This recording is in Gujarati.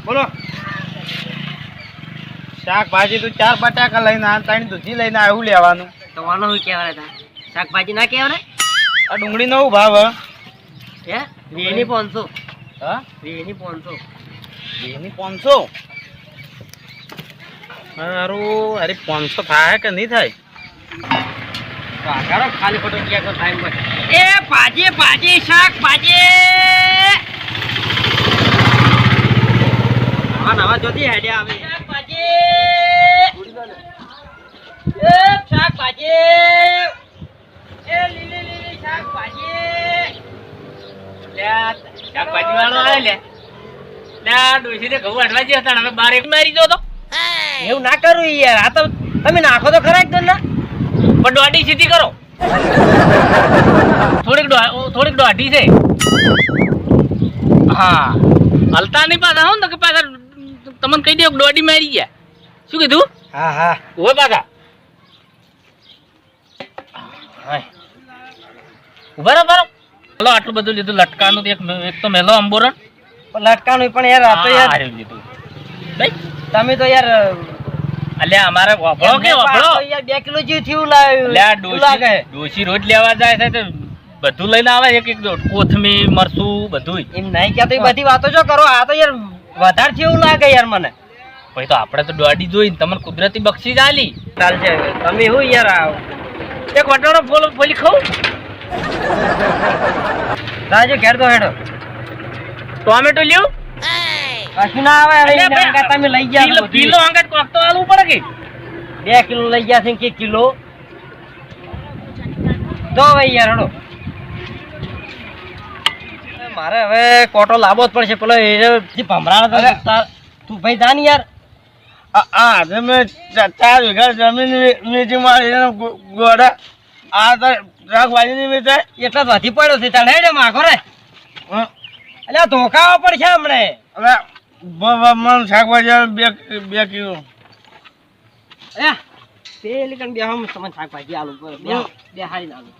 બોલો. શાકભાજી તો 4 બટાકા લઈને આ 3 દૂધી લઈને આવ્યું લેવાનું. તો વાનો શું કહેવાય તા શાકભાજી ના કહેવાય. આ ડુંગળી નો ભાવ હે વેની 500. હા વેની 500. વેની 500. હારું અરે 500 થાય કે નહીં થાય? કાકારો ખાલી ફોટો ક્યાં કો ટાઈમ પર એ ભાજી ભાજી શાકભાજી નવા જોતી હેડે આવે શાકભાજી એ શાકભાજી એ લીલી લીલી શાકભાજી લે શાકભાજી વાળો આવે લે ડોશી ને ઘઉં વાટવા જ હતા હવે બાર એક મારી દો તો એવું ના કરું યાર. આ તો તમે નાખો તો ખરા એકદમ ના પણ દોઢી સીધી કરો. થોડીક દોઢી છે. હા હલતા નહીં પાછા હો ને કે પાછા તમને કહી દે દોઢી મારી ગયા. શું કીધું? હા હા હોય પાછા ઉભા રહો બરો. ચલો આટલું બધું લીધું લટકાનું એક તો મેલો અંબોરણ લટકાનું પણ યાર આ તો યાર લીધું ભાઈ તમે તો યાર અલ્યા અમારે વાપરો કે વાપરો યાર 2 કિલો જેવું થયું લાવ્યું લે ડોશી રોજ લેવા જાય છે તો બધું લઈને આવે એક કોથમીર મરચું બધું એમ નહીં કે તો એ બધી વાતો જો કરો. આ તો યાર વધારે છે એવું લાગે યાર મને. પછી તો આપણે તો દોડી જોઈ તમને કુદરતી બક્ષીસ આલી ચાલશે. તમે હું યાર આવ એક વટાણો ફોલી ખાઉં રાજો ઘેર તો હેડો ટોમેટો લ્યો કશું ના આવે હવે તમે લઈ ગયા કિલો અંગત કોક તો આલવું પડે કે 2 કિલો લઈ ગયા છે કે કિલો દો ભાઈ યાર હડો. મારે હવે કોટો લાવવો જ પડશે. પેલો એ ભમરાળો તું ભાઈ જાન યાર. આ મેં 4 વીઘા જમીન વેચી મારી ગોડા આ તો શાકભાજી નહીં વેચાય એટલા જ વધી પડ્યો છે. ચાલ હેડે માગો રે એટલે ધોકાવો પડશે હમણે. હવે મન શાકભાજી 2 કિલો પેલી કણ બે હમ તમને શાકભાજી આલુ બે હારી આલુ.